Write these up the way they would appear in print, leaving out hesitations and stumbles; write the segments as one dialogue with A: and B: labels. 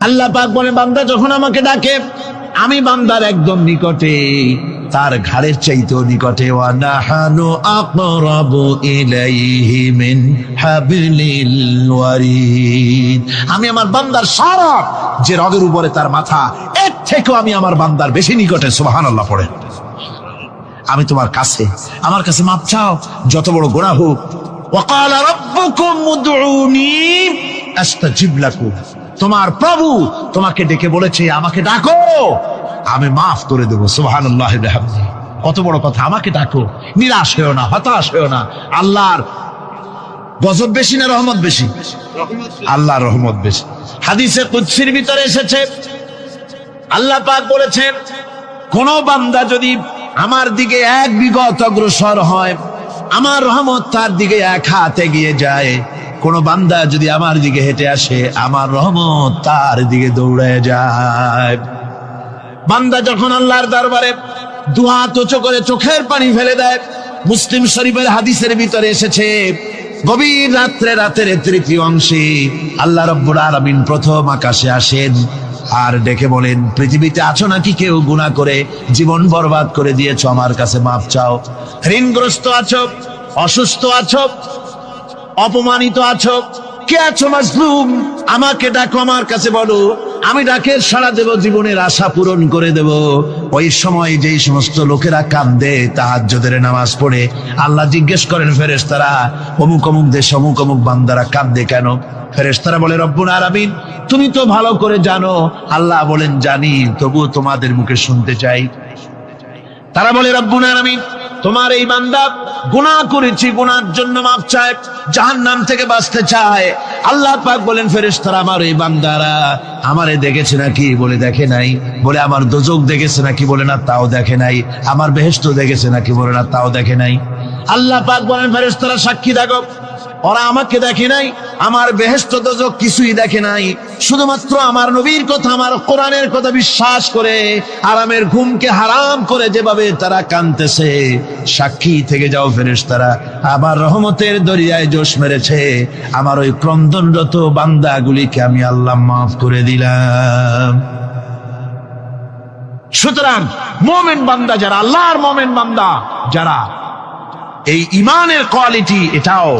A: আল্লাহ পাক বলে বান্দা যখন আমাকে ডাকে আমি বান্দার একদম নিকটে, তার ঘাড়ের চাইতেও নিকটে। ওয়া নাহানু আকরাবু ইলাইহি মিন হাবলিল ওয়ারিদ। আমি আমার বান্দার সারা যে রগের উপরে তার মাথা, এর থেকেও আমি আমার বান্দার বেশি নিকটে। সুবহানাল্লাহ পড়েন। আমি তোমার কাছে, আমার কাছে মাপ চাও, যত বড় গুনাহ হোক। ওয়া ক্বালা রাব্বুকুম উদউনি আস্তাজিব লাকুম। তোমার প্রভু তোমাকে ডেকে বলেছে আমাকে ডাকো, আমি মাফ করে দেবো। সুবহানাল্লাহ বিহামদিহি। কত বড় কথা, আমাকে ডাকো, নিরাশ হয়েও না, হতাশ হয়েও না। আল্লাহর গজব বেশি না রহমত বেশি? আল্লাহর রহমত বেশি। হাদিসে কুদসির ভিতরে এসেছে, আল্লাহ পাক বলেছেন কোন বান্দা যদি আমার দিকে এক বিগত অগ্রসর হয়, আমার রহমত তার দিকে এক হাত এগিয়ে যায়। কোন বান্দা যদি আমার দিকে হেঁটে আসে, আমার রহমত তার দিকে দৌড়ে যায়। বান্দা যখন আল্লাহর দরবারে দুহাত উঁচু করে চোখের পানি ফেলে দেয়, মুসলিম শরীফের হাদিসের ভিতরে এসেছে গভীর রাত্রে, রাতের তৃতীয় অংশে আল্লাহ রাব্বুল আলামিন প্রথম আকাশে আসেন আর ডেকে বলেন, পৃথিবীতে আছো নাকি কেউ গুনাহ করে জীবন বরবাদ করে দিয়েছো, আমার কাছে মাপ চাও। ঋণগ্রস্ত আছো, অসুস্থ আছো, অপমানিত আছো, কে আছো মাজলুম, আমাকে ডাকো, আমার কাছে বলো, আমি ডাকে সাড়া দেব, জীবনের আশা পূরণ করে দেব। ওই সময় যেই সমস্ত লোকেরা কাঁদে তাহাজ্জুদের নামাজ পড়ে, আল্লাহ জিজ্ঞেস করেন ফেরেশতারা, অমুক অমুক দেশ অমুক অমুক বান্দারা কাঁদে কেন? ফেরেশতারা বলে রব্বুল আলামিন তুমি তো ভালো করে জানো। আল্লাহ বলেন জানি, তবুও তোমাদের মুখে শুনতে চাই। তারা বলে রব্বুল আলামিন তোমার এই বান্দা গুনাহ করেছি, গুনার জন্য মাফ চায়, জাহান্নাম থেকে বাঁচতে চায়। আল্লাহ পাক বলেন ফেরেশতারা আমার এই বান্দারা আমারে দেখেছে নাকি? বলে দেখে নাই। বলে আমার দোজখ দেখেছে নাকি? বলে না, তাও দেখে নাই। আমার বেহেশত দেখেছে নাকি? বলে না, তাও দেখে নাই। আল্লাহ পাক বলেন ফেরেশতারা সাক্ষী থাকো, ওরা আমাকে দেখে নাই, আমার বেহেশত দোজখ কিছুই দেখে নাই, শুধুমাত্র আমার নবীর কথা, আমার কোরআনের কথা বিশ্বাস করে আরামের ঘুমকে হারাম করে যেভাবে তারা কাঁদতেছে, সাক্ষী থেকে যাও ফেরেশতারা, আমার রহমতের দরিয়ায় জোশ মেরেছে, আমার ওই ক্রন্দনরত বান্দাগুলিকে আমি আল্লাহ মাফ করে দিলাম। সুতরাং মুমিন বান্দা যারা, আল্লাহর মুমিন বান্দা যারা, এই ইমানের কোয়ালিটি, এটাও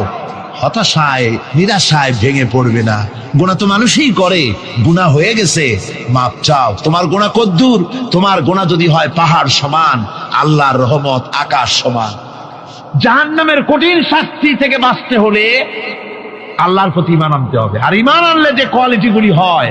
A: হতাশায় নিরাশায় ভেঙে পড়বে না। গুনাহ তো মানুষই করে, গুনাহ হয়ে গেছে, মাপ চাও। তোমার গুনাহ কদ্দুর? তোমার গুনাহ যদি হয় পাহাড় সমান, আল্লাহর রহমত আকাশ সমান। জাহান্নামের কঠিন শাস্তি থেকে বাঁচতে হলে আল্লাহর প্রতি ঈমান আনতে হবে। আর ঈমান আনলে যে কোয়ালিটি গুলি হয়